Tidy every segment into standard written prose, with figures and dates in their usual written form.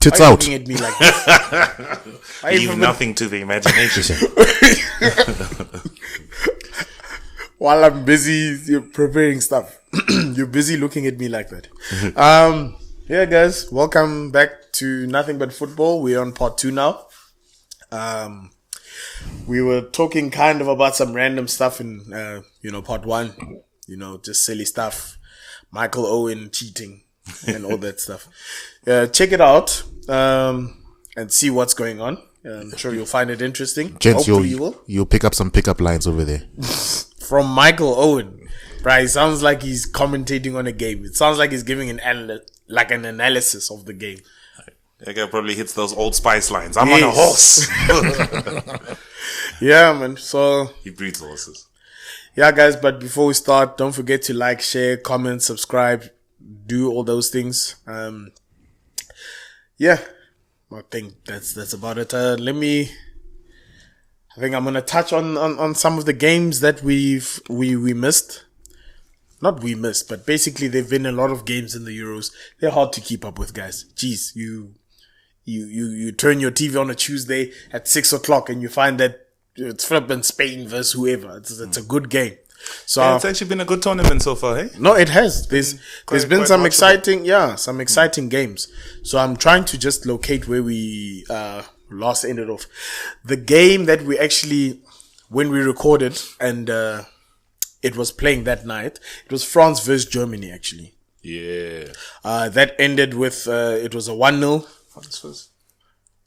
Tits Why are you out. looking at me like this? Leave nothing to the imagination. While I'm busy preparing stuff, you're busy looking at me like that. Yeah, guys, welcome back to Nothing But Football. We're on part 2 now. We were talking kind of about some random stuff in, part 1. Just silly stuff. Michael Owen cheating and all that stuff. Check it out and see what's going on. I'm sure you'll find it interesting. Gents, Hopefully you will. you'll pick up some pickup lines over there. From Michael Owen. Right, it sounds like he's commentating on a game. It sounds like he's giving an analysis of the game. That guy probably hits those Old Spice lines. I'm on a horse. Yeah, man. So, He breeds horses. yeah, guys, but before we start, don't forget to like, share, comment, subscribe, do all those things. Yeah, I think that's about it. I think I'm going to touch on some of the games that we missed. Not we missed, but basically there've been a lot of games in the Euros. They're hard to keep up with, guys. Jeez, you turn your TV on a Tuesday at 6 o'clock and you find that it's flipping Spain versus whoever. It's a good game. So Yeah, it's actually been a good tournament so far, hey? no, it has. There's been quite some watchable. some exciting games. So I'm trying to just locate where we last ended off. The game that we actually, when we recorded and it was playing that night, it was France versus Germany actually. Yeah. That ended with it was a 1-0.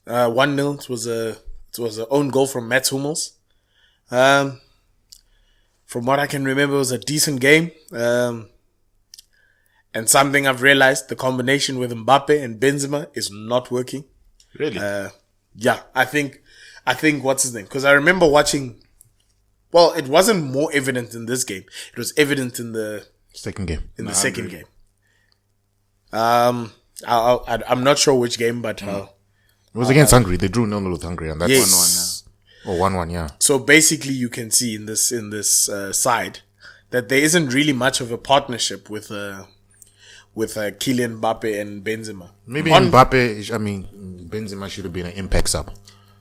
1-0. It was an own goal from Mats Hummels. From what I can remember, it was a decent game. And something I've realized, the combination with Mbappe and Benzema is not working. Really? Yeah, I think what's his name? Because I remember watching. Well, it wasn't more evident in this game. It was evident in the Second game. second game. I'm not sure which game, but It was against Hungary. They drew 0-0 with Hungary, and that's yes. 1-1, yeah. So basically, you can see in this side that there isn't really much of a partnership with Kylian Mbappe and Benzema. Maybe Benzema should have been an impact sub.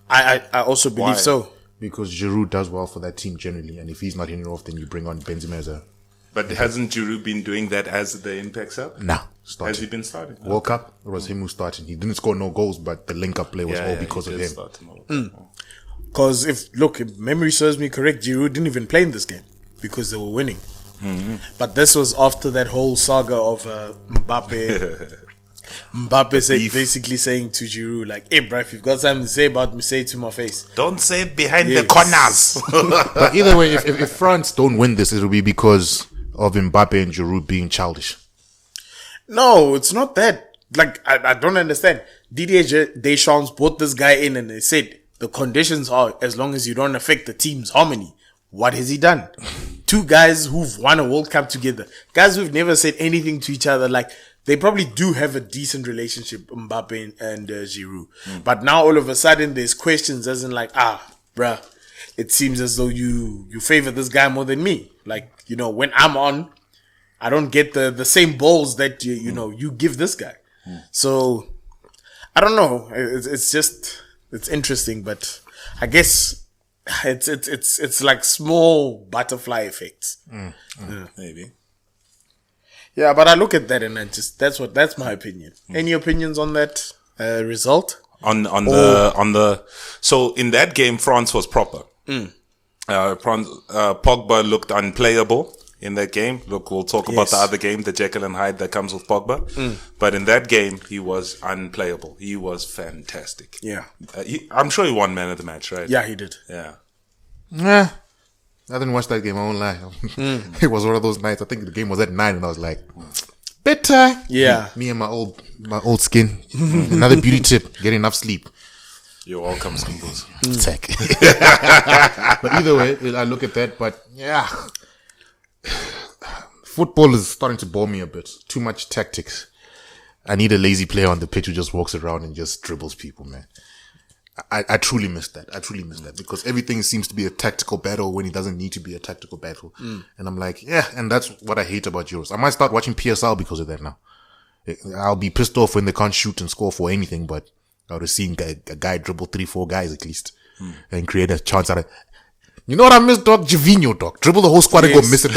I also believe Why? so. Because Giroud does well for that team generally, and if he's not in it off, then you bring on Benzema as a... But hasn't Giroud been doing that as the impact sub? Nah, Has started. he been starting? World Cup, it was him who started. He didn't score no goals, but the link-up play was all because he of did him. start him. Because if memory serves me correct, Giroud didn't even play in this game because they were winning. Mm-hmm. But this was after that whole saga of Mbappe. Mbappe basically saying to Giroud, like, hey, bro, if you've got something to say about me, say it to my face. Don't say it behind Yes. the corners. But either way, if France don't win this, it'll be because of Mbappe and Giroud being childish. No, it's not that. Like, I don't understand. Didier Deschamps brought this guy in and they said, the conditions are as long as you don't affect the team's harmony. What has he done? Two guys who've won a World Cup together. Guys who've never said anything to each other. Like, they probably do have a decent relationship, Mbappe and Giroud. But now all of a sudden there's questions as in like, bruh, it seems as though you favor this guy more than me. Like, when I'm on, I don't get the same balls that, you give this guy. So, I don't know. It's just... It's interesting, but I guess it's like small butterfly effects. Maybe. Yeah, but I look at that and that's my opinion. Any opinions on that result? So in that game, France was proper. Pogba looked unplayable in that game. Look, we'll talk about the other game, the Jekyll and Hyde that comes with Pogba. But in that game, he was unplayable. He was fantastic. Yeah. I'm sure he won man of the match, right? Yeah, he did. Yeah. Nah, I didn't watch that game, I won't lie. It was one of those nights, I think the game was at 9 and I was like, bedtime. Yeah. Me and my old skin. Another beauty tip, get enough sleep. You're welcome, Sanchos. Tech. But either way, I look at that, but yeah. Football is starting to bore me a bit. Too much tactics. I need a lazy player on the pitch who just walks around and just dribbles people, man. I truly miss that. Because everything seems to be a tactical battle when it doesn't need to be a tactical battle. And I'm like, yeah, and that's what I hate about Euros. I might start watching PSL because of that now. I'll be pissed off when they can't shoot and score for anything, but I would have seen a guy dribble 3-4 guys at least and create a chance out of. You know what I miss, dog? Javinho, dog. Dribble the whole squad and go miss it.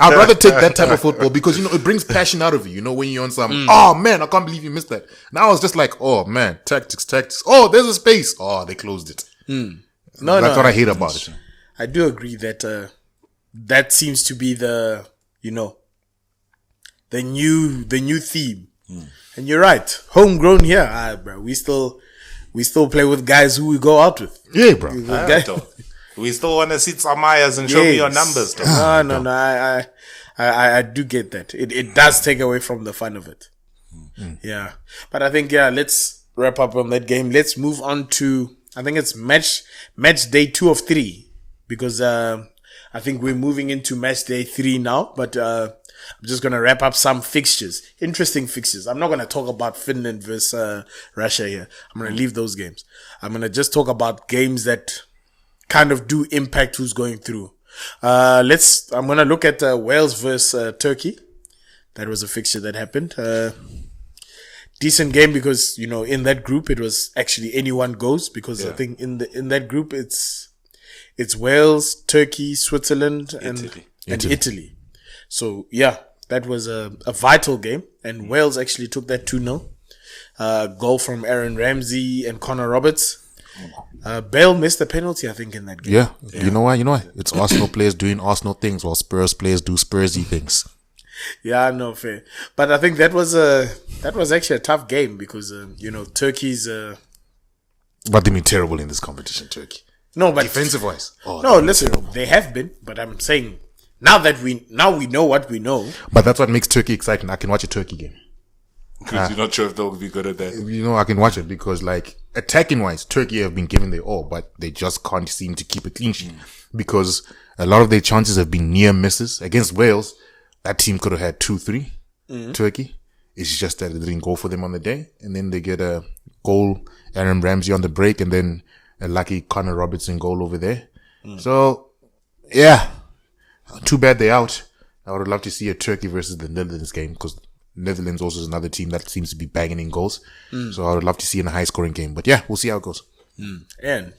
I'd rather take that type of football because, it brings passion out of you. When you're on some, oh man, I can't believe you missed that. Now it's just like, oh man, tactics. Oh, there's a space. Oh, they closed it. That's what I hate about it. I do agree that, that seems to be the new theme. And you're right. Homegrown here. Bro, we still play with guys who we go out with. Yeah, bro. We still want to see Samayas and show me your numbers. No. I do get that. It does take away from the fun of it. Yeah. But I think, let's wrap up on that game. Let's move on to, I think it's match day 2 of 3. Because, I think we're moving into match day 3 now. But, I'm just going to wrap up some fixtures. Interesting fixtures. I'm not going to talk about Finland versus Russia here. I'm going to leave those games. I'm going to just talk about games that kind of do impact who's going through. I'm going to look at Wales versus Turkey. That was a fixture that happened. Decent game because, in that group, it was actually anyone goes because I think in that group, it's Wales, Turkey, Switzerland, and Italy. So, that was a vital game. And Wales actually took that 2-0. Goal from Aaron Ramsey and Connor Roberts. Bale missed a penalty, I think, in that game. Yeah. You know why? It's Arsenal players doing Arsenal things while Spurs players do Spursy things. Yeah, no, fair. But I think that was actually a tough game because, Turkey's... But they've been terrible in this competition, Turkey. No, but... Defensive-wise. No, listen, they have been, but I'm saying... Now we know what we know. But that's what makes Turkey exciting. I can watch a Turkey game. Because you're not sure if they'll be good at that. I can watch it because, attacking-wise, Turkey have been given their all, but they just can't seem to keep a clean sheet because a lot of their chances have been near misses. Against Wales, that team could have had 2-3, Turkey. It's just that it didn't go for them on the day. And then they get a goal, Aaron Ramsey on the break, and then a lucky Connor Robertson goal over there. So, yeah. Too bad they're out. I would have loved to see a Turkey versus the Netherlands game because Netherlands also is another team that seems to be banging in goals. So I would love to see in a high scoring game. But we'll see how it goes. And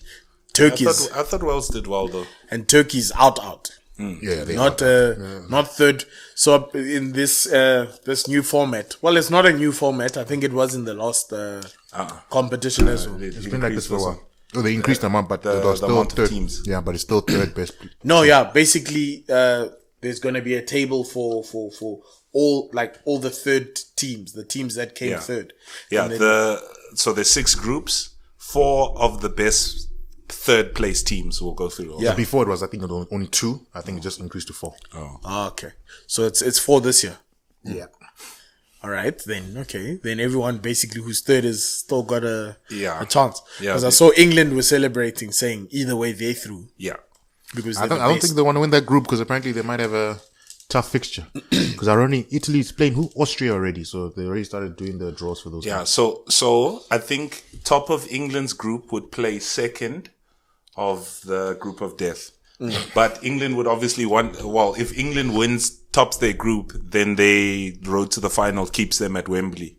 Turkey's... I thought Wales did well though. And Turkey's out. Yeah, they not third. So in this new format, well, it's not a new format. I think it was in the last competition as well. It's been like this for a while. Oh, they increased the amount, but the still amount third. of teams. Yeah, but it's still third best. No, basically, there's going to be a table for all the third teams, the teams that came third. Yeah, so there's 6 groups. 4 of the best third place teams will go through. Yeah, before it was, I think, only 2. I think it just increased to 4. Oh, okay. So it's 4 this year. Yeah. All right, then, okay. Then everyone basically who's third is still got a chance. Yeah. Because I saw England was celebrating, saying either way they through. Yeah. Because I don't think they want to win that group because apparently they might have a tough fixture. Because Italy's playing Austria already, so they already started doing the draws for those. Yeah, games. so I think top of England's group would play second of the group of death. But England would obviously if England tops their group, then they road to the final keeps them at Wembley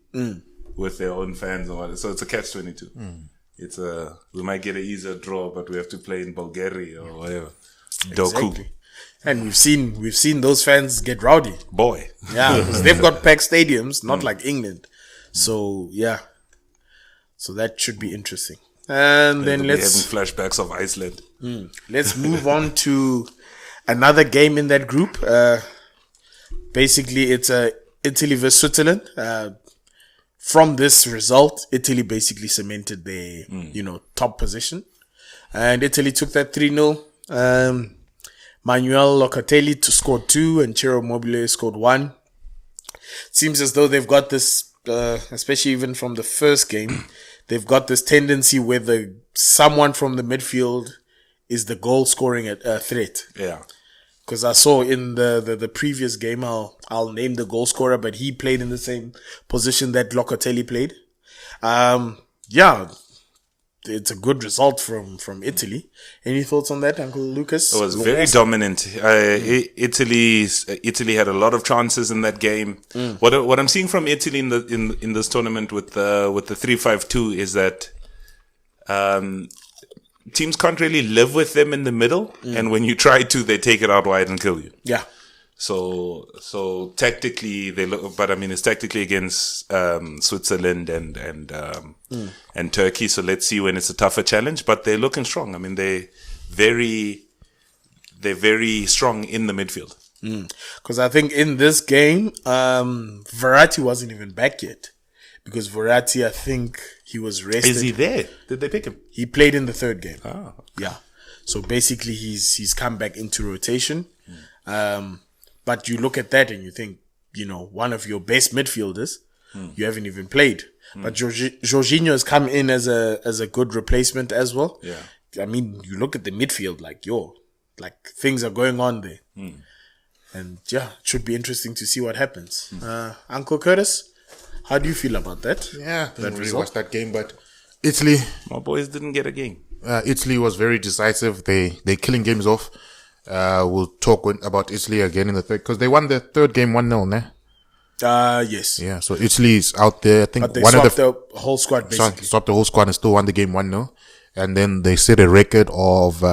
with their own fans and all that. So it's a catch-22. It's we might get an easier draw, but we have to play in Bulgaria or whatever. Exactly. And we've seen those fans get rowdy. Boy. Yeah, because they've got packed stadiums, not like England. So so that should be interesting. And then let's having flashbacks of Iceland. Let's move on to another game in that group. Basically, it's Italy versus Switzerland. From this result, Italy basically cemented their top position, and Italy took that 3-0. Manuel Locatelli scored 2, and Ciro Immobile scored 1. Seems as though they've got this, especially even from the first game, they've got this tendency where someone from the midfield is the goal scoring threat. Yeah. Because I saw in the previous game, I'll name the goal scorer, but he played in the same position that Locatelli played. it's a good result from Italy. Any thoughts on that, Uncle Lucas? It was very dominant. Italy had a lot of chances in that game. What I'm seeing from Italy in this tournament with the 3-5-2 is that teams can't really live with them in the middle, and when you try to, they take it out wide and kill you. Yeah. So tactically they look, but I mean it's tactically against Switzerland and Turkey. So let's see when it's a tougher challenge. But they're looking strong. I mean they're very strong in the midfield. Because I think in this game, Verratti wasn't even back yet. Because Verratti, I think he was rested. Is he there? Did they pick him? He played in the third game. Oh, okay. Yeah. So basically, he's come back into rotation. But you look at that and you think, one of your best midfielders, you haven't even played. But Jorginho has come in as a good replacement as well. Yeah. I mean, you look at the midfield, things are going on there. And yeah, it should be interesting to see what happens. Uncle Curtis, how do you feel about that? Yeah, didn't really watch that game, but Italy, my boys didn't get a game. Italy was very decisive. They're killing games off. We'll talk about Italy again in the third, because they won the third game 1-0, ne? Yes. Yeah, so Italy is out there. I think but they swapped the whole squad basically. Swapped the whole squad and still won the game 1-0. And then they set a record of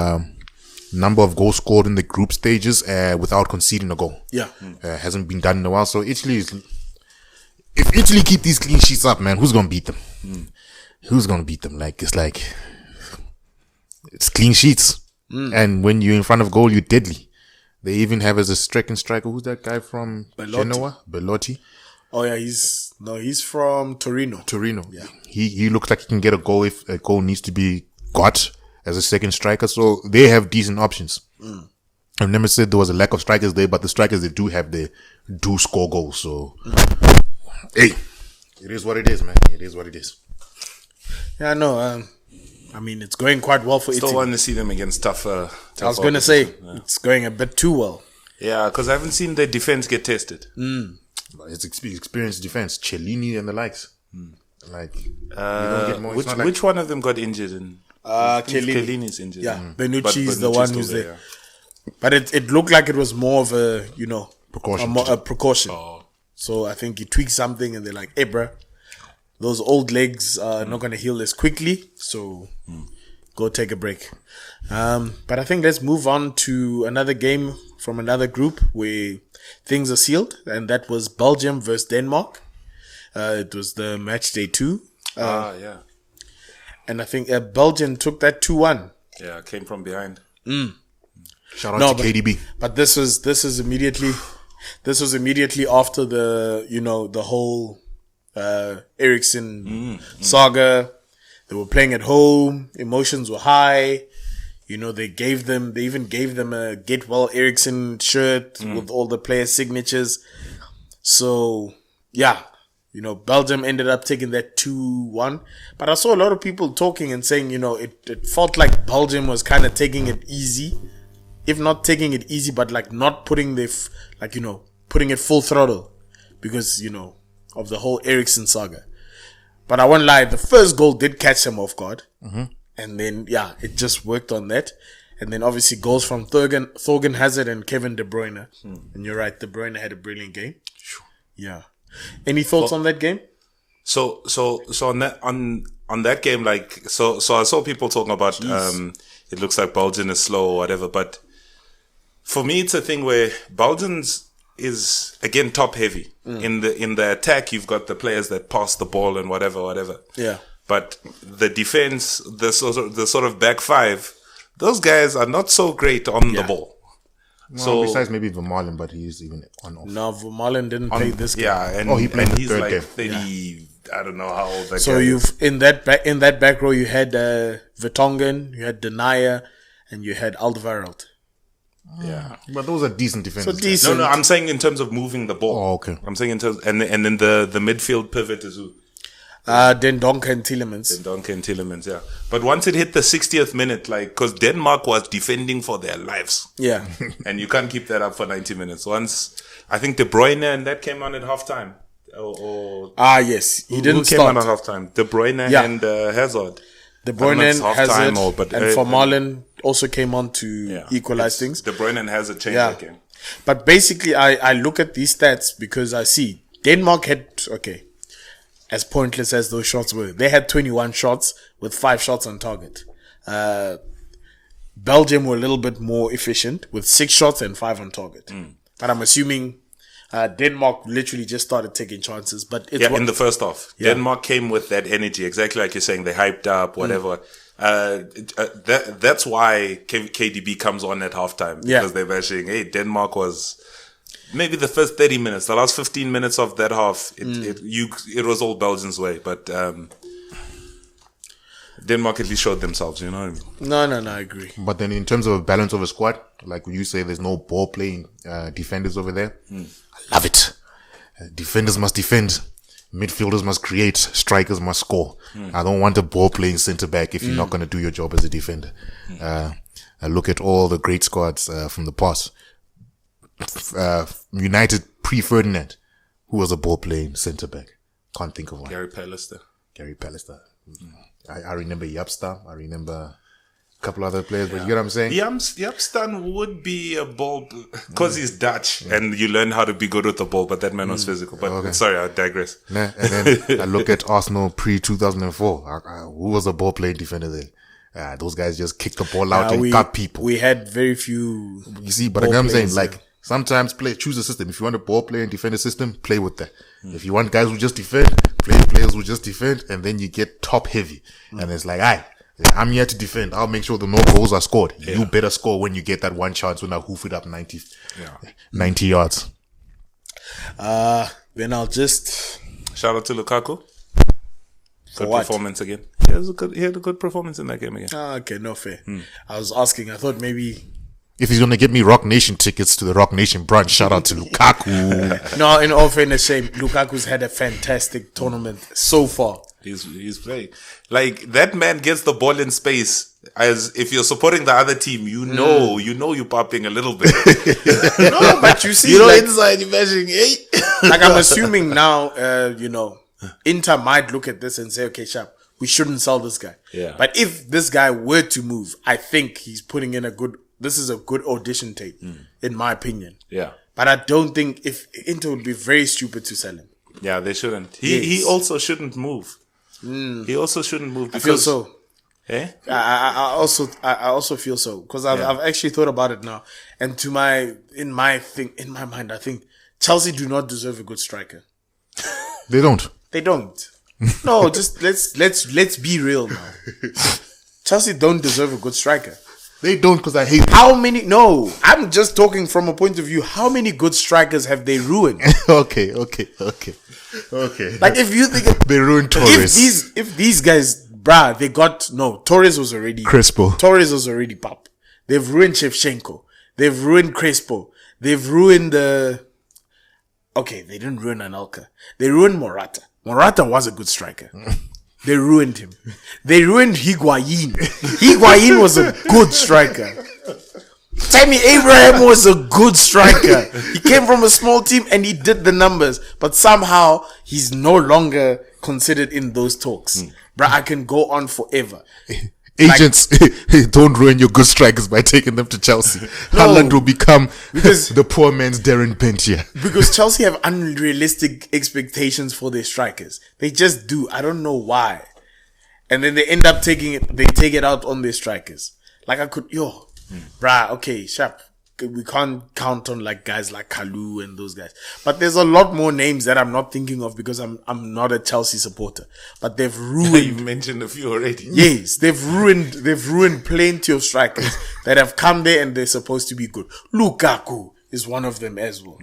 number of goals scored in the group stages without conceding a goal. Yeah. Hasn't been done in a while. So if Italy keep these clean sheets up, man, who's going to beat them? Who's going to beat them? It's clean sheets. And when you're in front of goal, you're deadly. They even have as a second striker, who's that guy from Genoa? Belotti. Oh yeah, he's from Torino. Yeah. He looks like he can get a goal if a goal needs to be got as a second striker. So they have decent options. I've never said there was a lack of strikers there, but the strikers they do have, they do score goals. So, hey, it is what it is, man. It is what it is. Yeah, no, I mean, it's going quite well for Italy. Still want to see them against tougher I was going to say, it's going a bit too well. Yeah, because I haven't seen their defense get tested. It's experienced defense, Cellini and the likes. You don't get more. Which one of them got injured? Chiellini's injured. Yeah, Benucci is the one who's there. Yeah. But it looked like it was more of a, precaution. A precaution. Oh. So I think he tweaked something and they're like, hey, bruh, those old legs are not going to heal as quickly. So go take a break. But I think let's move on to another game from another group where things are sealed. And that was Belgium versus Denmark. It was the match day 2. Yeah. And I think Belgium took that 2-1. Yeah, came from behind. Shout out to KDB. But this was immediately after the whole Eriksen saga. They were playing at home. Emotions were high. They even gave them a Get Well Eriksen shirt with all the player signatures. So yeah, Belgium ended up taking that 2-1. But I saw a lot of people talking and saying, it felt like Belgium was kind of taking it easy. If not taking it easy, but not putting putting it full throttle because, of the whole Eriksen saga. But I won't lie, the first goal did catch them off guard. And then, it just worked on that. And then obviously goals from Thorgan Hazard and Kevin De Bruyne. And you're right, De Bruyne had a brilliant game. Yeah. Any thoughts on that game? So on that game, so I saw people talking about, it looks like Belgium is slow or whatever, but for me, it's a thing where Belgium's is again top heavy. In the attack. You've got the players that pass the ball and whatever. Yeah. But the defense, the sort of back five, those guys are not so great on the ball. Well, so besides maybe Vermaelen, but he's even on off. No, Vermaelen didn't play this game. Yeah, and he played he's third like game. 30. Yeah. I don't know how old that so guy you've is. in that back row you had Vertonghen, you had Denayer, and you had Alderweireld. Yeah, but those are decent defenders. So decent. No, I'm saying in terms of moving the ball. Oh, okay. I'm saying in terms, and then the midfield pivot is who? Then Donker and Tielemans. Yeah. But once it hit the 60th minute, because Denmark was defending for their lives. Yeah. And you can't keep that up for 90 minutes. Once, I think De Bruyne and that came on at halftime. Yes. He didn't who start. Came on at halftime? De Bruyne and Hazard. De Bruyne has half-time it, but and Vermaelen also came on to equalize things. De Bruyne has a change again. But basically, I look at these stats because I see Denmark had, as pointless as those shots were, they had 21 shots with 5 shots on target. Belgium were a little bit more efficient with 6 shots and 5 on target. But I'm assuming Denmark literally just started taking chances. But in the first half, Denmark came with that energy, exactly like you're saying. They hyped up, whatever. That's why KDB comes on at halftime, because they're saying, hey, Denmark was maybe the first 30 minutes, the last 15 minutes of that half, it was all Belgians' way, but Denmark at least showed themselves, you know what I mean? No, I agree. But then in terms of a balance of a squad, like you say, there's no ball playing defenders over there. I love it. Defenders must defend. Midfielders must create. Strikers must score. I don't want a ball playing centre back if you're not going to do your job as a defender. I look at all the great squads from the past. United pre-Ferdinand, who was a ball playing centre back? Can't think of one. Gary Pallister. I remember Yapstam. I remember a couple other players, but you get what I'm saying? Yapstam would be a ball, because he's Dutch, and you learn how to be good with the ball, but that man was physical. But sorry, I digress. And then I look at Arsenal pre-2004. Who was a ball playing defender there? Those guys just kicked the ball out and cut people. We had very few. You see, but like I'm saying, like, sometimes choose a system. If you want a ball player and defender system, play with that. If you want guys who just defend, play players who just defend, and then you get top heavy. And it's like, I'm here to defend. I'll make sure the no goals are scored. You better score when you get that one chance when I hoof it up 90 yards. Then I'll just shout out to Lukaku. Good performance again. He had a good performance in that game again. Okay, no fair. I was asking. I thought maybe if he's gonna get me Rock Nation tickets to the Rock Nation brunch, shout out to Lukaku. No, in all fairness, shame. Lukaku's had a fantastic tournament so far. He's playing like that man gets the ball in space. As if you're supporting the other team, you know you're popping a little bit. No, but you see, inside imagine, hey. Like I'm assuming now, Inter might look at this and say, okay, sharp, we shouldn't sell this guy. Yeah. But if this guy were to move, I think he's putting in this is a good audition tape, in my opinion. Yeah. But I don't think if Inter would be very stupid to sell him. Yeah, they shouldn't. He also shouldn't move. He also shouldn't move. Because, I feel so. Eh? I also feel so, because I've actually thought about it now, and in my mind, I think Chelsea do not deserve a good striker. They don't. No, just let's be real now. Chelsea don't deserve a good striker. They don't, because I hate them. How many? No, I'm just talking from a point of view. How many good strikers have they ruined? Okay. Like if you think they ruined Torres. If these guys, Torres was already Crespo. Torres was already pop. They've ruined Shevchenko. They've ruined Crespo. They've ruined they didn't ruin Anelka. They ruined Morata. Morata was a good striker. They ruined him. They ruined Higuain. Higuain was a good striker. Tammy Abraham was a good striker. He came from a small team and he did the numbers, but somehow he's no longer considered in those talks. Bruh, I can go on forever. Agents, don't ruin your good strikers by taking them to Chelsea. Haaland will become the poor man's Darren Bentia. Because Chelsea have unrealistic expectations for their strikers. They just do. I don't know why. And then they end up take it out on their strikers. Like okay, sharp. We can't count on like guys like Kalu and those guys. But there's a lot more names that I'm not thinking of because I'm not a Chelsea supporter. But they've ruined. You mentioned a few already. Yes, they've ruined plenty of strikers that have come there and they're supposed to be good. Lukaku is one of them as well.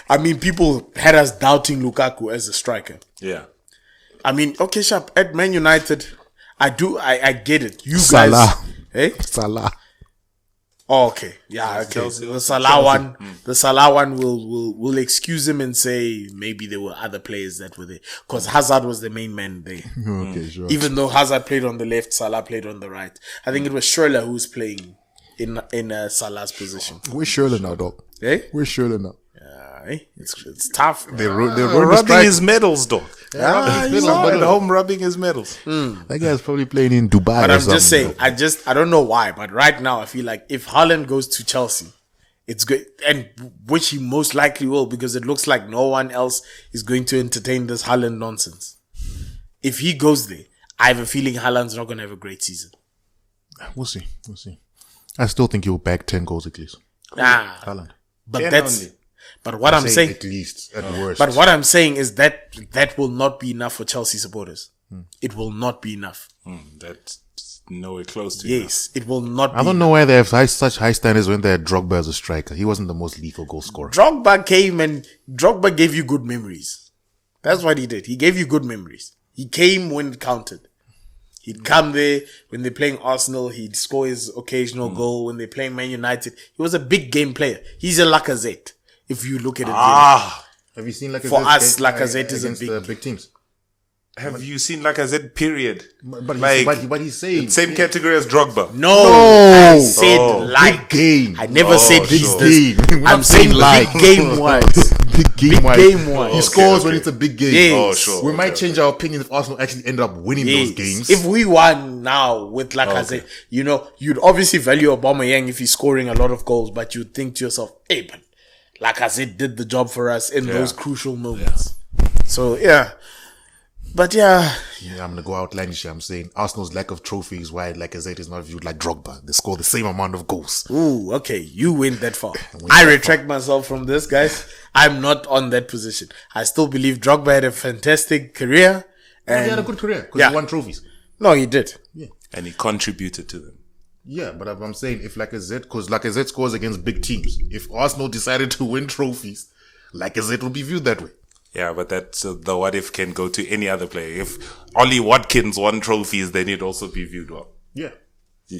I mean, people had us doubting Lukaku as a striker. Yeah. I mean, okay, sharp. At Man United, I get it. You Salah. guys, Salah. Oh, okay. Yeah, okay. The Salah one will excuse him and say maybe there were other players that were there. Because Hazard was the main man there. Okay, sure. Even though Hazard played on the left, Salah played on the right. I think it was Schürrle who was playing in Salah's position. Where's Schürrle now, dog? Eh? Where's Schürrle now? eh? It's tough. They're rubbing his medals, dog. He's at home rubbing his medals. That guy's probably playing in Dubai. But or I'm just something. saying, I don't know why, but right now I feel like if Haaland goes to Chelsea, it's good, and which he most likely will, because it looks like no one else is going to entertain this Haaland nonsense. If he goes there, I have a feeling Haaland's not going to have a great season. We'll see. I still think he'll bag 10 goals at least. Haaland. But what I'm saying, at least at worst. but what I'm saying is that will not be enough for Chelsea supporters. It will not be enough. That's nowhere close to Yes, it will not be. I don't know why they have such high standards when they had Drogba as a striker. He wasn't the most lethal goal scorer. Drogba came and Drogba gave you good memories. That's what he did. He gave you good memories. He came when it counted. He'd come there when they're playing Arsenal. He'd score his occasional goal. When they're playing Man United, he was a big game player. He's a Lacazette. If you look at it, Have you seen Lacazette? For us, Lacazette is a against big teams. Have you seen Lacazette? Period. But Like, he's saying same category as Drogba. no, I said like. big game. I never said he's Big this. game. I'm saying like big game wise. Big game wise. game wise. He scores when it's a big game. Yes. Oh, sure. We might change our opinion if Arsenal actually end up winning those games. If we won now with Lacazette, you'd obviously value Aubameyang if he's scoring a lot of goals, but you'd think to yourself, hey, but Lacazette did the job for us in those crucial moments. So, yeah. But yeah, I'm gonna go outlandish. I'm saying Arsenal's lack of trophies, why Lacazette is not viewed like Drogba. They score the same amount of goals. ooh, okay, you went that far. I retract myself from this, guys. I'm not on that position. I still believe Drogba had a fantastic career. And He had a good career because he won trophies. No, he did. And he contributed to them. Yeah, but I'm saying if because Lacazette scores against big teams. If Arsenal decided to win trophies, Lacazette will be viewed that way. Yeah, but that's the what if can go to any other player. If Ollie Watkins won trophies, then he'd also be viewed well. Yeah.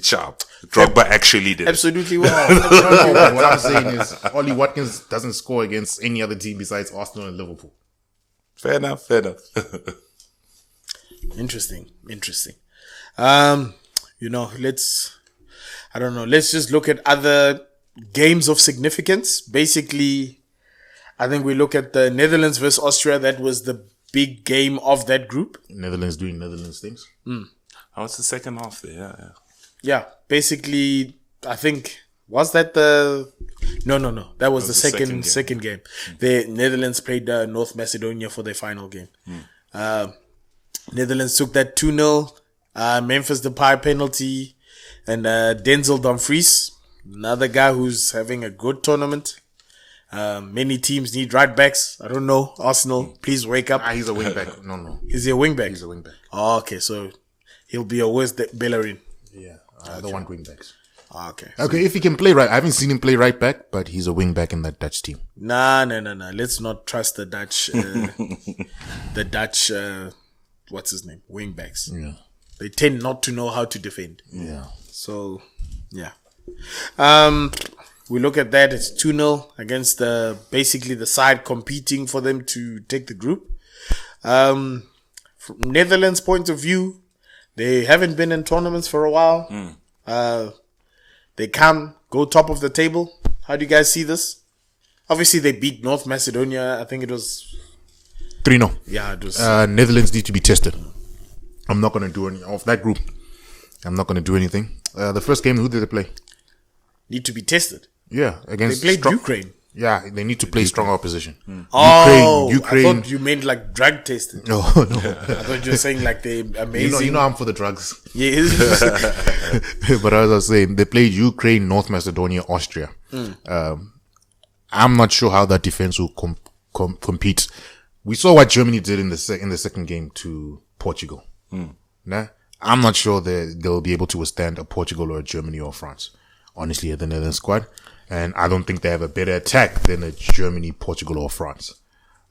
Sharp. Drogba actually did. Absolutely well. No, what I'm saying is Ollie Watkins doesn't score against any other team besides Arsenal and Liverpool. Fair enough. Interesting. Let's just look at other games of significance. Basically, I think we look at the Netherlands versus Austria. That was the big game of that group. Netherlands doing Netherlands things. How was the second half there? Yeah, basically, I think, was that the... No. That was the second game. The Netherlands played North Macedonia for their final game. Netherlands took that 2-0. Memphis Depay penalty. And Denzel Dumfries, another guy who's having a good tournament. Many teams need right backs. I don't know. Arsenal, please wake up. He's a wing back. No. Is he a wing back? He's a wing back. Oh, okay, so he'll be a worse Bellerin. Yeah. I don't want wing backs. Okay. Okay, if he can play right. I haven't seen him play right back, but he's a wing back in that Dutch team. Nah. Let's not trust the Dutch, what's his name? Wing backs. Yeah. They tend not to know how to defend. Yeah. So, yeah. We look at that. It's 2-0 against basically the side competing for them to take the group. From Netherlands' point of view, they haven't been in tournaments for a while. They go top of the table. How do you guys see this? Obviously, they beat North Macedonia. I think it was 3-0. Yeah, it was. Netherlands need to be tested. I'm not going to do any of that group. I'm not going to do anything. The first game, who did they play? Need to be tested. Yeah, against They played Ukraine. Yeah, they need to play strong opposition. Ukraine. I thought you meant like drug tested. No. I thought you were saying like they amazing. You know I'm for the drugs. Yes. But as I was saying, they played Ukraine, North Macedonia, Austria. I'm not sure how that defense will compete. We saw what Germany did in the second game to Portugal. Nah, I'm not sure they'll be able to withstand a Portugal or a Germany or France. Honestly, at the Netherlands squad. And I don't think they have a better attack than a Germany, Portugal, or France.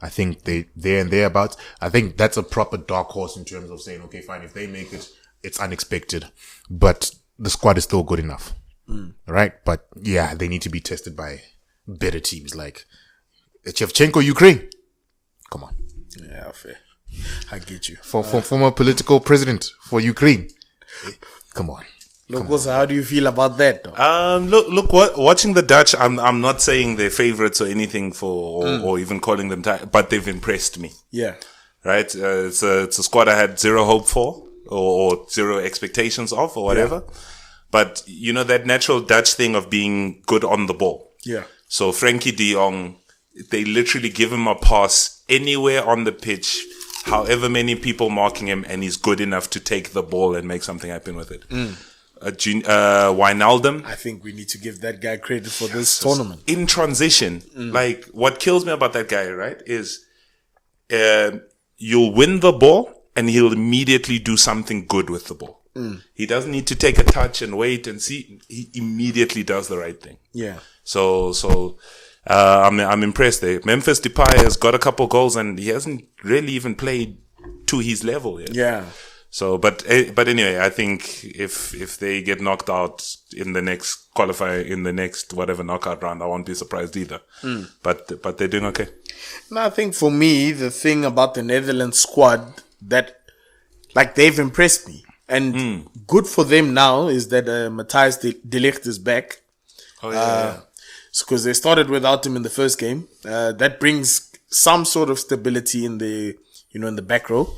I think they're and thereabouts. I think that's a proper dark horse in terms of saying, okay, fine, if they make it, it's unexpected. But the squad is still good enough. Right? But yeah, they need to be tested by better teams like Shevchenko, Ukraine. Come on. Yeah, fair. I get you. For former political president for Ukraine. Come on. Look, also, how do you feel about that? Though? Watching the Dutch, I'm not saying they're favorites or anything or even calling them, but they've impressed me. Yeah. Right? It's a squad I had zero hope for or zero expectations of or whatever. Yeah. But, you know, that natural Dutch thing of being good on the ball. Yeah. So Frankie de Jong, they literally give him a pass anywhere on the pitch, however many people marking him, and he's good enough to take the ball and make something happen with it. Wijnaldum. I think we need to give that guy credit for this tournament. In transition, like what kills me about that guy, right, is you'll win the ball and he'll immediately do something good with the ball. He doesn't need to take a touch and wait and see. He immediately does the right thing. Yeah. So I'm impressed there. Memphis Depay has got a couple goals and he hasn't really even played to his level yet. Yeah. So, but anyway, I think if they get knocked out in the next qualifier, in the next whatever knockout round, I won't be surprised either. But they're doing okay. No, I think for me, the thing about the Netherlands squad that, like, they've impressed me. And good for them now is that Matthijs de Ligt is back. Oh, yeah. Because they started without him in the first game. That brings some sort of stability in the back row.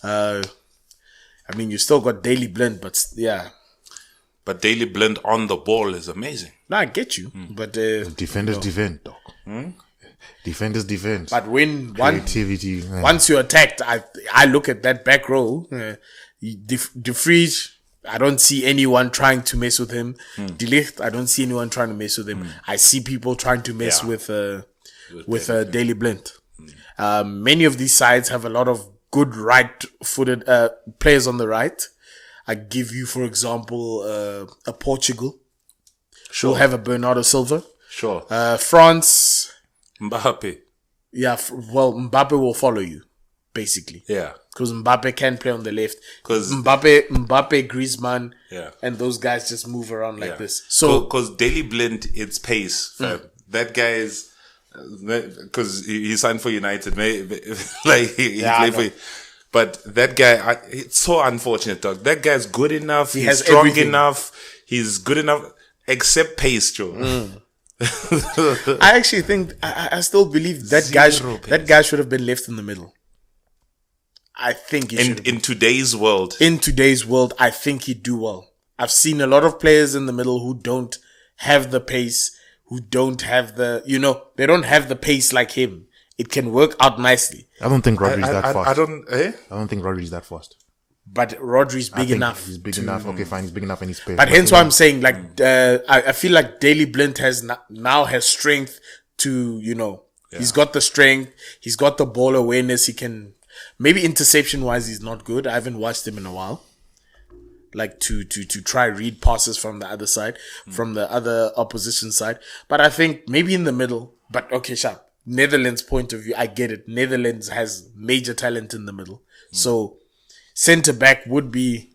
I mean, you still got Daley Blind, but yeah. But Daley Blind on the ball is amazing. No, I get you. But defenders defend, dog. Defenders defend. But when creativity, once you're attacked, I look at that back row. De Vries, I don't see anyone trying to mess with him. De Ligt, I don't see anyone trying to mess with him. I see people trying to mess with Daley Blind. Many of these sides have a lot of good right-footed players on the right. I give you, for example, a Portugal. Sure. We'll have a Bernardo Silva. Sure. France. Mbappe. Yeah, Mbappe will follow you, basically. Yeah. Because Mbappe can play on the left. Because Mbappe, Griezmann, yeah, and those guys just move around like this. So, because Daley Blind, it's pace. That guy is, because he signed for United, like he played for. But that guy, it's so unfortunate, dog. That guy's good enough. He's strong everything. Enough. He's good enough, except pace, Joe. I actually think I still believe that guy should have been left in the middle. I think he should. In today's world. In today's world, I think he'd do well. I've seen a lot of players in the middle who don't have the pace, who don't have they don't have the pace like him. It can work out nicely. I don't think Rodri's that fast. I don't think Rodri's that fast. But Rodri's big enough. He's big enough. Okay, fine. He's big enough and he's pace. But hence why I'm saying, like, I feel like Daley Blind now has strength to, he's got the strength. He's got the ball awareness. He can, maybe interception wise, he's not good. I haven't watched him in a while. Like to try read passes from the other side, from the other opposition side. But I think maybe in the middle, but okay, sharp. Netherlands point of view, I get it. Netherlands has major talent in the middle. So centre back would be,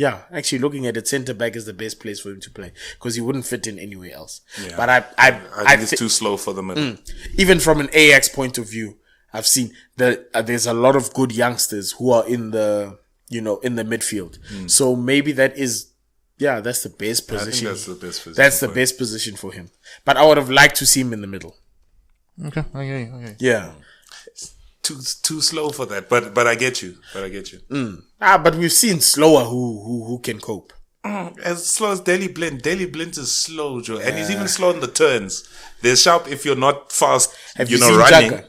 actually looking at it, centre back is the best place for him to play because he wouldn't fit in anywhere else. Yeah. But I think it's too slow for the middle. Even from an Ajax point of view, I've seen that there's a lot of good youngsters who are in the midfield. So maybe that is, that's the best position. I think that's the best position. That's the best position for him. But I would have liked to see him in the middle. Okay. Okay. Yeah. Too slow for that, but I get you. But we've seen slower who can cope. As slow as Daley Blind. Daley Blind is slow, Joe, and he's even slow on the turns. They're sharp if you're not fast. Have you seen running. Xhaka?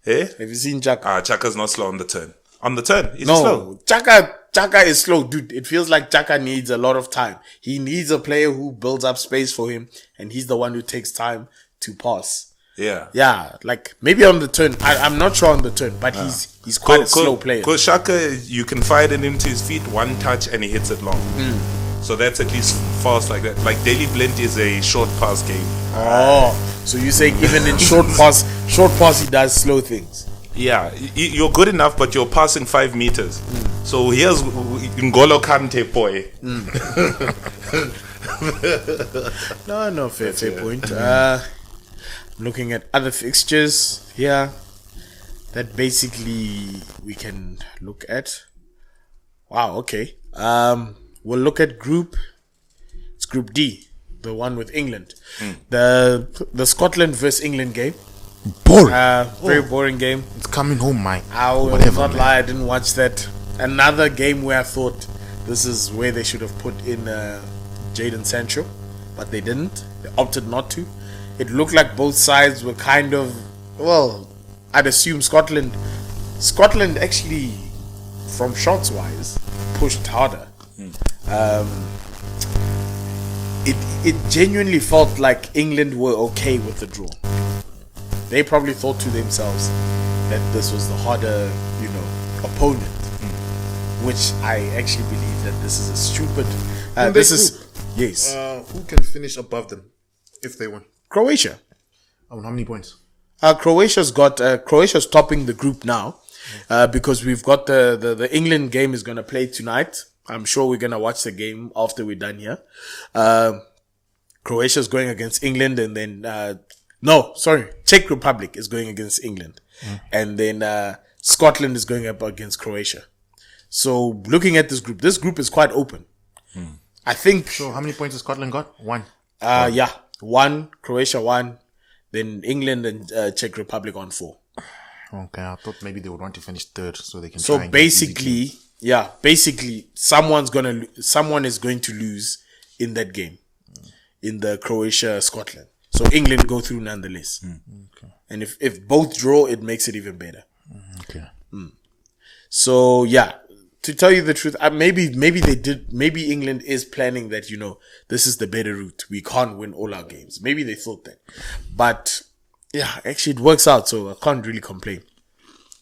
Eh? Have you seen Xhaka? Xhaka's not slow on the turn. On the turn, he's no, slow. Xhaka is slow, dude. It feels like Xhaka needs a lot of time. He needs a player who builds up space for him, and he's the one who takes time to pass. Yeah, like maybe on the turn. I'm not sure on the turn, but he's quite a slow player. Because Xhaka, you can fire it into his feet, one touch, and he hits it long. So that's at least fast like that. Like Daley Blind is a short pass game. Oh, so you're saying even in short pass he does slow things. Yeah, you're good enough, but you're passing 5 meters. So here's N'Golo Kante, boy. No, fair point. Looking at other fixtures here that basically we can look at. Wow, okay. We'll look at Group Group D, the one with England. The Scotland versus England game. Boring. Very boring game. It's coming home, Mike. I will not lie, I didn't watch that. Another game where I thought this is where they should have put in Jadon Sancho, but they didn't. They opted not to. It looked like both sides were kind of, well, I'd assume Scotland actually, from shots wise, pushed harder. It genuinely felt like England were okay with the draw. They probably thought to themselves that this was the harder, opponent. Which I actually believe that this is a stupid. Yes. Who can finish above them if they win? Croatia. Oh, how many points? Croatia's topping the group now, because we've got the England game is gonna play tonight. I'm sure we're gonna watch the game after we're done here. Croatia's going against England, and then Czech Republic is going against England, and then Scotland is going up against Croatia. So looking at this group is quite open. I think. So how many points has Scotland got? 1. One. Croatia 1. Then England and Czech Republic on 4. Okay, I thought maybe they would want to finish third so they can. So basically, someone is going to lose in that game, in the Croatia-Scotland. So England go through nonetheless. Okay. And if both draw, it makes it even better. Okay. So to tell you the truth, maybe England is planning that, this is the better route. We can't win all our games. Maybe they thought that. But actually it works out, so I can't really complain.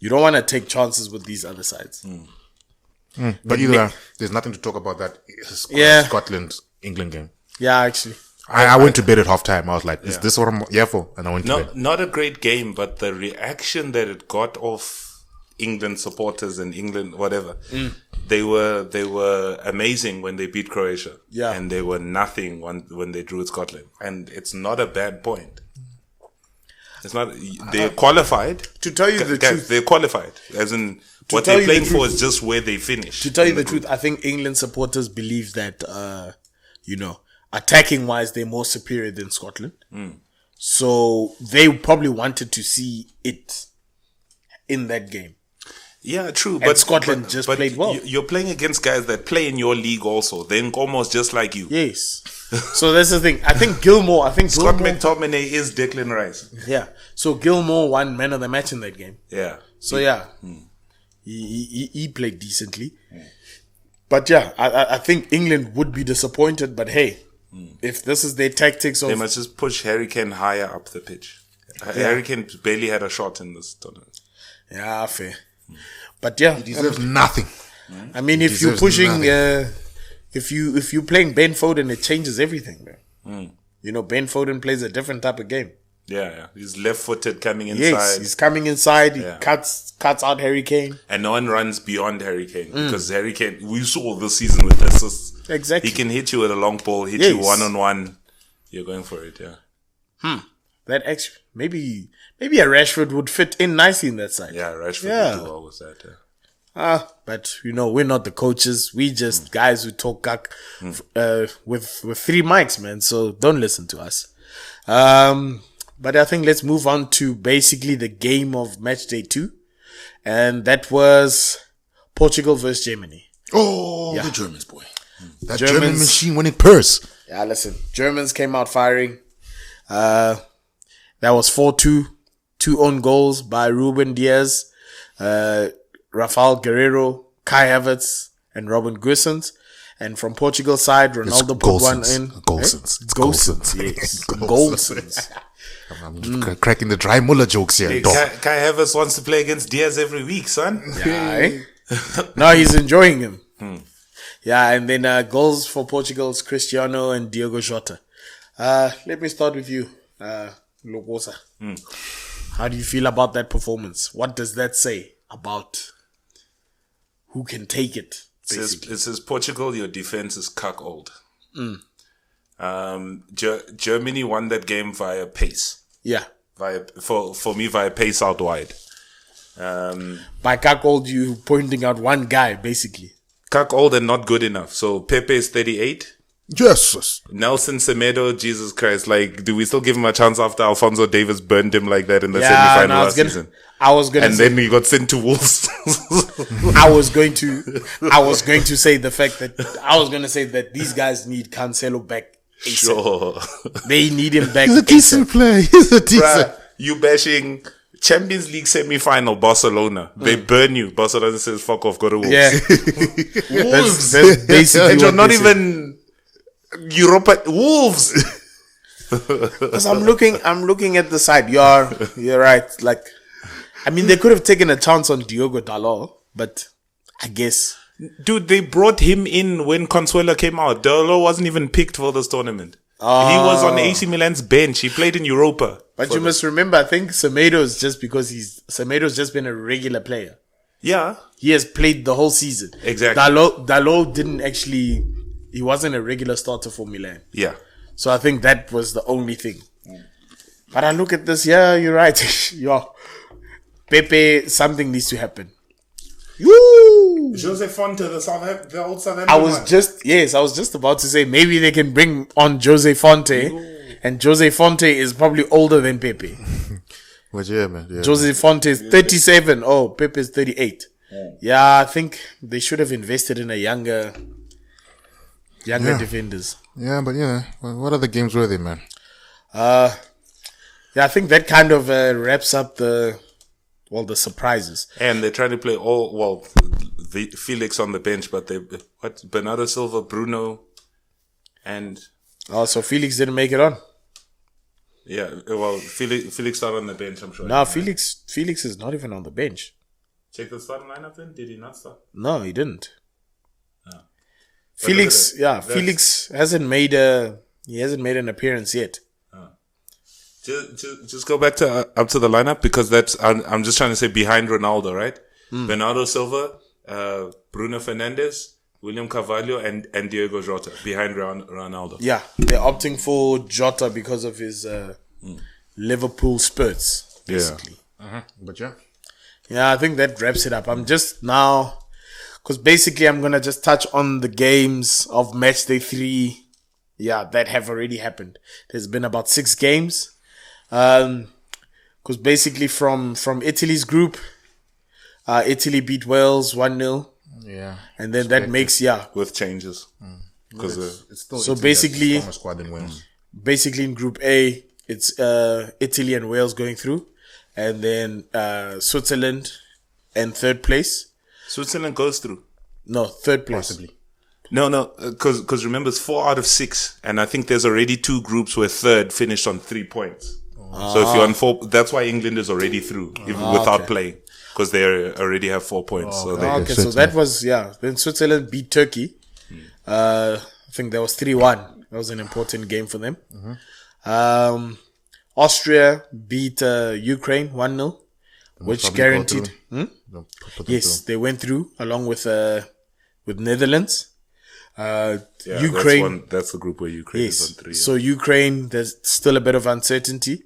You don't want to take chances with these other sides. But either way, there's nothing to talk about that Scotland-England game. Yeah, actually. I went to bed at halftime. I was like, is this what I'm here for? And I went to bed. Not a great game, but the reaction that it got off England supporters and England, whatever, they were amazing when they beat Croatia. Yeah. And they were nothing when they drew with Scotland. And it's not a bad point. It's not, they're qualified. To tell you the truth. They're qualified. As in, what they're playing for is just where they finish. To tell you the truth, I think England supporters believe that, attacking wise, they're more superior than Scotland. So they probably wanted to see it in that game. Yeah, true. And Scotland just played well. You're playing against guys that play in your league also. They're almost just like you. Yes. So that's the thing. I think Scott McTominay is Declan Rice. Yeah. So Gilmore won man of the match in that game. Yeah. So he played decently. But I think England would be disappointed. But hey, if this is their tactics, they must just push Harry Kane higher up the pitch. Harry Kane barely had a shot in this tournament. Yeah, fair. But he deserves nothing. I mean, if you're pushing, if you're playing Ben Foden, it changes everything, man. Ben Foden plays a different type of game. Yeah. He's left-footed coming inside. Yes, he's coming inside. He cuts out Harry Kane. And no one runs beyond Harry Kane. Because Harry Kane, we saw this season with assists. Exactly. He can hit you with a long ball, hit you one-on-one. You're going for it, That actually, maybe a Rashford would fit in nicely in that side. Yeah, Rashford would do well with that, But, we're not the coaches. We just guys who talk cack with 3 mics, man. So don't listen to us. But I think let's move on to basically the game of match day 2. And that was Portugal versus Germany. Oh, the Germans, boy. That German machine winning purse. Yeah, listen. Germans came out firing. That was 4-2. 2 own goals by Ruben Diaz, Rafael Guerreiro, Kai Havertz, and Robin Gosens. And from Portugal's side, Ronaldo put one in. Gosens. Yes. Gosens. I'm cracking the dry Muller jokes here. Hey, Kai Havertz wants to play against Diaz every week, son. Yeah, no, he's enjoying him. Yeah, and then goals for Portugal's Cristiano and Diogo Jota. Let me start with you, Logosa. How do you feel about that performance? What does that say about who can take it? It says Portugal, your defense is cuck old. Germany won that game via pace. Yeah. For me, via pace out wide. By cuck old, you pointing out one guy, basically. Cuck old and not good enough. So Pepe is 38. Yes. Nelson Semedo, Jesus Christ. Like, do we still give him a chance after Alphonso Davies burned him like that in the semi-final last season? I was gonna and say, then he got sent to Wolves. I was going to say that these guys need Cancelo back ASAP. Sure. They need him back. He's a decent player. Bruh, you bashing Champions League semi-final Barcelona. They burn you. Barcelona says, fuck off, go to Wolves. Yeah. Wolves. That's basically and you're what not they said. even Europa. Wolves. Because I'm looking at the side. You're right. Like, I mean, they could have taken a chance on Diogo Dalot, but I guess. Dude, they brought him in when Consuelo came out. Dalot wasn't even picked for this tournament. He was on AC Milan's bench. He played in Europa. But you must remember, I think Semedo's just been a regular player. Yeah. He has played the whole season. Exactly. Dalot didn't actually, he wasn't a regular starter for Milan. Yeah. So I think that was the only thing. But I look at this, yeah, you're right. Pepe, something needs to happen. Woo! Jose Fonte, the old South African I was just about to say maybe they can bring on Jose Fonte. Ooh. And Jose Fonte is probably older than Pepe. But yeah, man. Yeah, Jose Fonte is 37. Oh, Pepe is 38. Yeah, I think they should have invested in a younger defenders. Yeah, but what other games were they, man? Yeah, I think that kind of wraps up the surprises. And they're trying to play Felix on the bench, but Bernardo Silva, Bruno, and... Oh, so Felix didn't make it on? Yeah, well, Felix started on the bench, I'm sure. No, Felix is not even on the bench. Check the starting lineup then? Did he not start? No, he didn't. No. Felix hasn't made an appearance yet. Just go back to up to the lineup, because I'm just trying to say behind Ronaldo, right? Bernardo Silva, Bruno Fernandes, William Carvalho, and Diego Jota behind Ronaldo. Yeah, they're opting for Jota because of his Liverpool spurts, basically. Yeah. But yeah, I think that wraps it up. I'm just now, because basically I'm gonna just touch on the games of match day 3. Yeah, that have already happened. There's been about 6 games. Because basically from Italy's group, Italy beat Wales 1-0. Yeah. And then that makes, with changes. Because it's still so Italy basically, stronger squad than Wales. Basically in Group A, it's Italy and Wales going through. And then Switzerland and 3rd place. Switzerland goes through. No, 3rd place. Possibly. No, because remember, it's 4 out of 6. And I think there's already 2 groups where 3rd finished on 3 points. So if you're on 4, that's why England is already through, even without playing, because they already have 4 points. So that was, then Switzerland beat Turkey. I think that was 3-1. That was an important game for them. Mm-hmm. Austria beat Ukraine 1-0, which guaranteed. Yes, they went through along with Netherlands. Ukraine. That's the group where Ukraine is on 3. So Ukraine, there's still a bit of uncertainty.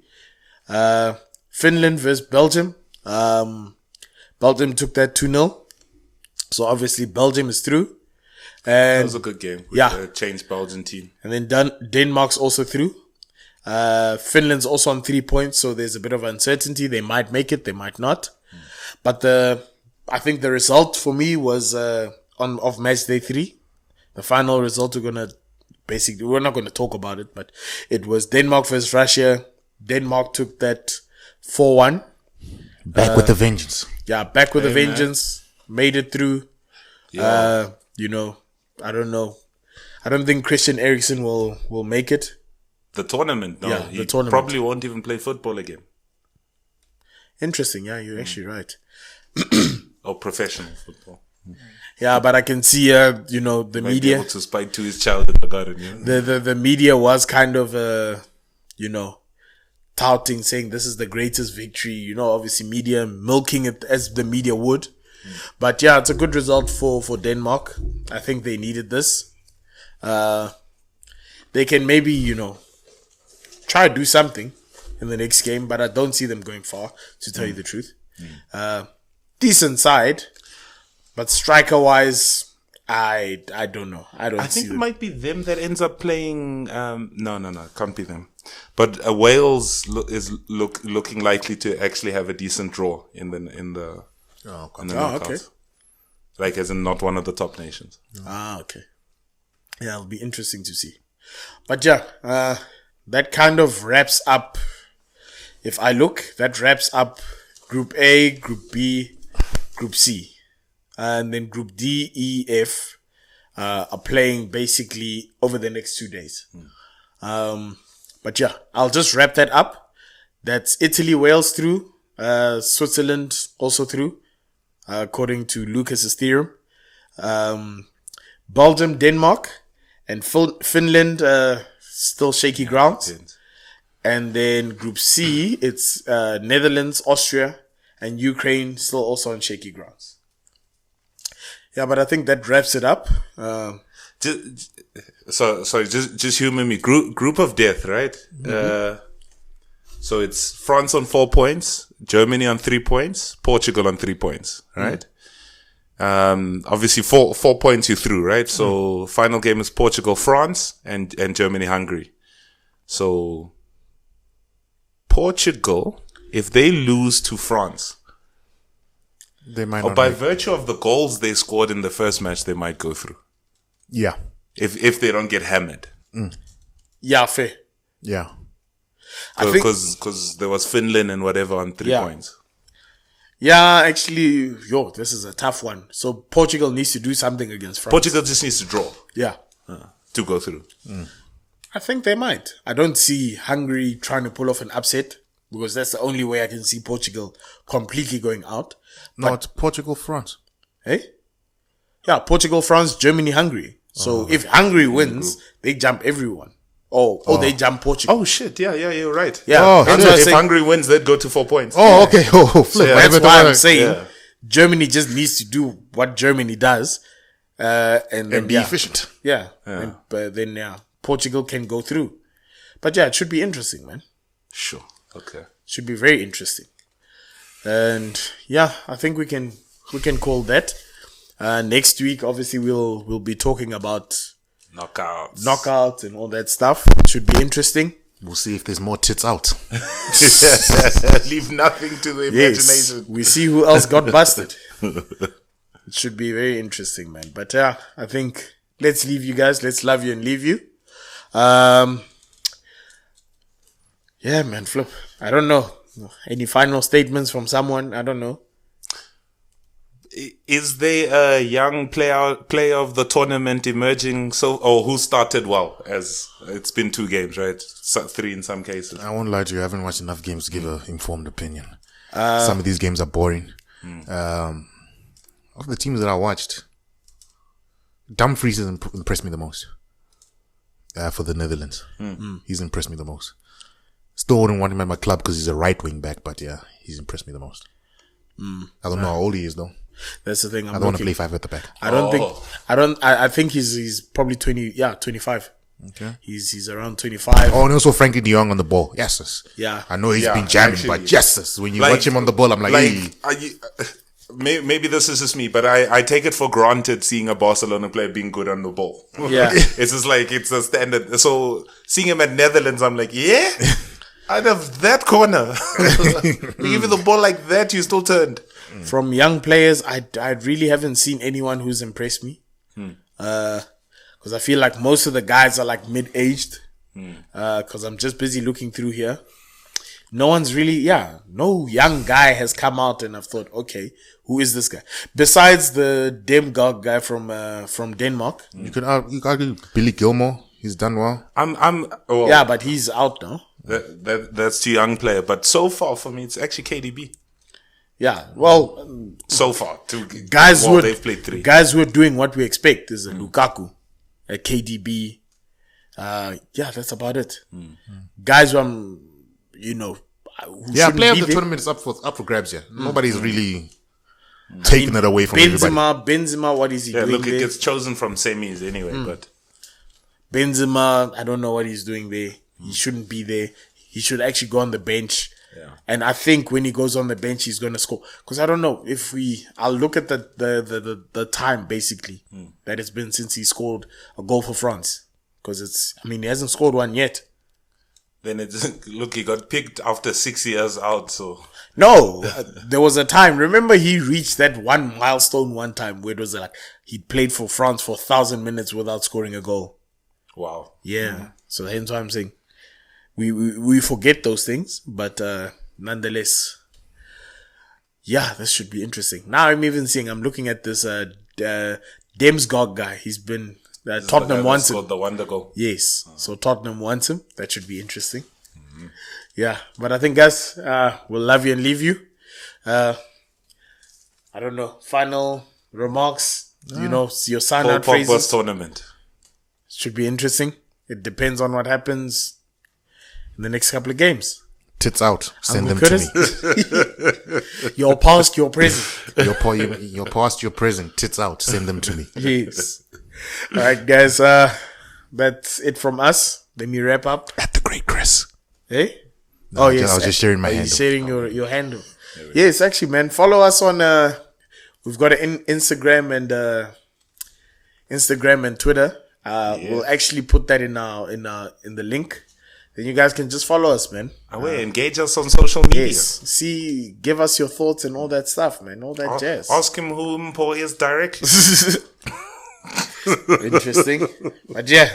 Finland versus Belgium. Belgium took that 2-0. So obviously Belgium is through. And that was a good game. With changed Belgian team. And then Denmark's also through. Finland's also on 3 points. So there's a bit of uncertainty. They might make it. They might not. But I think the result for me was of match day 3. The final result we're not going to talk about it, but it was Denmark versus Russia. Denmark took that 4-1. Back with the vengeance. Yeah, back with the vengeance. Made it through. Yeah. I don't know. I don't think Christian Eriksen will make it. The tournament, no. Yeah, the tournament. Probably won't even play football again. Interesting, yeah, you're actually right. Or professional football. Yeah, but I can see, the might media. Be able to spike to his child in the garden. Yeah? The media was kind of, touting, saying this is the greatest victory. Obviously media milking it as the media would. But yeah, it's a good result for Denmark. I think they needed this. They can maybe, try to do something in the next game, but I don't see them going far, to tell you the truth. Decent side. But striker-wise, I don't know. I I think see it might be them that ends up playing. No, it can't be them. But Wales is looking likely to actually have a decent draw in the knockouts. okay. Like as in not one of the top nations. Okay. Yeah, it'll be interesting to see. But yeah, that kind of wraps up. If I look, that wraps up Group A, Group B, Group C. And then Group D, E, F are playing basically over the next 2 days. But yeah, I'll just wrap that up. That's Italy, Wales through. Switzerland also through, according to Lucas's theorem. Belgium, Denmark, and Finland still shaky grounds. And then Group C, it's Netherlands, Austria, and Ukraine still also on shaky grounds. Yeah, but I think that wraps it up. Just humor me. Group of death, right? So it's France on 4 points, Germany on 3 points, Portugal on 3 points, right? Obviously 4 points you through, right? So final game is Portugal, France, and Germany, Hungary. So Portugal, if they lose to France, they might not by virtue of the goals they scored in the first match, they might go through. Yeah. If they don't get hammered. Yeah, fair. Yeah. Because there was Finland and whatever on 3 points. Yeah, actually, this is a tough one. So Portugal needs to do something against France. Portugal just needs to draw. Yeah. To go through. I think they might. I don't see Hungary trying to pull off an upset, because that's the only way I can see Portugal completely going out. No, it's Portugal, France. Hey? Yeah, Portugal, France, Germany, Hungary. So if Hungary wins, they jump everyone. They jump Portugal. Oh shit! Yeah, you're right. Yeah, if Hungary wins, they'd go to 4 points. Okay. Flip. So, that's why I'm saying Germany just needs to do what Germany does, and be efficient. Yeah, but then Portugal can go through. But yeah, it should be interesting, man. Sure. Okay. Should be very interesting. And yeah, I think we can call that. Next week, obviously, we'll be talking about knockouts and all that stuff. It should be interesting. We'll see if there's more tits out. Leave nothing to the imagination. We see who else got busted. It should be very interesting, man. But yeah, I think let's leave you guys. Let's love you and leave you. Yeah, man, Flip. I don't know. Any final statements from someone? I don't know. Is there a young player of the tournament emerging? Who started well? As it's been 2 games, right? 3 in some cases. I won't lie to you. I haven't watched enough games to give an informed opinion. Some of these games are boring. Of the teams that I watched, Dumfries has impressed me the most. For the Netherlands, he's impressed me the most. Still wouldn't want him at my club because he's a right wing back, but yeah, he's impressed me the most. I don't know how old he is though. That's the thing. I don't want to play 5 at the back. I think he's probably 25. Okay. He's around 25. And also Frankie de Jong on the ball. Yes. Yeah. I know he's been jamming, actually, but yes, when you watch him on the ball, I'm like, hey. Maybe this is just me, but I take it for granted seeing a Barcelona player being good on the ball. Yeah. It's just like, it's a standard. So seeing him at Netherlands, I'm like, yeah, out of that corner. We give you the ball like that, you still turned. From young players, I really haven't seen anyone who's impressed me. Because I feel like most of the guys are like mid-aged. Because I'm just busy looking through here. No one's really, no young guy has come out and I've thought, okay, who is this guy? Besides the Demgard guy from Denmark. You could argue Billy Gilmore. He's done well. Yeah, but he's out now. That's too young player. But so far for me, it's actually KDB. Yeah, well, so far, they've played 3. Guys who are doing what we expect is a Lukaku, a KDB. That's about it. Guys who player of the tournament is up for grabs. Yeah, nobody's really taking it away from everybody. Benzema, what is he doing? Look, it gets chosen from semis anyway. But Benzema, I don't know what he's doing there. He shouldn't be there. He should actually go on the bench. Yeah. And I think when he goes on the bench, he's going to score. Because I don't know if I'll look at the time basically that it's been since he scored a goal for France. Because he hasn't scored one yet. Then he got picked after 6 years out, so. No, there was a time. Remember, he reached that one milestone one time where it was like he played for France for 1,000 minutes without scoring a goal. Wow. Yeah. So hence why I'm saying we forget those things, but nonetheless, yeah, this should be interesting. Now I'm looking at this Demsgaard guy. He's been Tottenham wants him. The wonder goal. Yes. So Tottenham wants him. That should be interesting. Mm-hmm. Yeah. But I think, guys, we'll love you and leave you. I don't know. Final remarks. Your sign-out phrases. Tournament. Should be interesting. It depends on what happens in the next couple of games. Tits out. Send them to me. Your past, your present. Your past, your present. Tits out. Send them to me. Yes. All right, guys. That's it from us. Let me wrap up. At the great Chris. Hey? No, yes. I was just sharing my handle. You're sharing your handle. Yes, actually, man. Follow us on. We've got an Instagram and Twitter. We'll actually put that in the link. Then you guys can just follow us, man. Engage us on social media. Yes. Give us your thoughts and all that stuff, man. All that jazz. Ask him who Mpo is directly. Interesting. But yeah.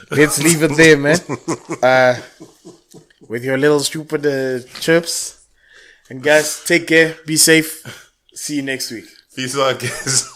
Let's leave it there, man. With your little stupid chirps. And guys, take care. Be safe. See you next week. Peace out, guys.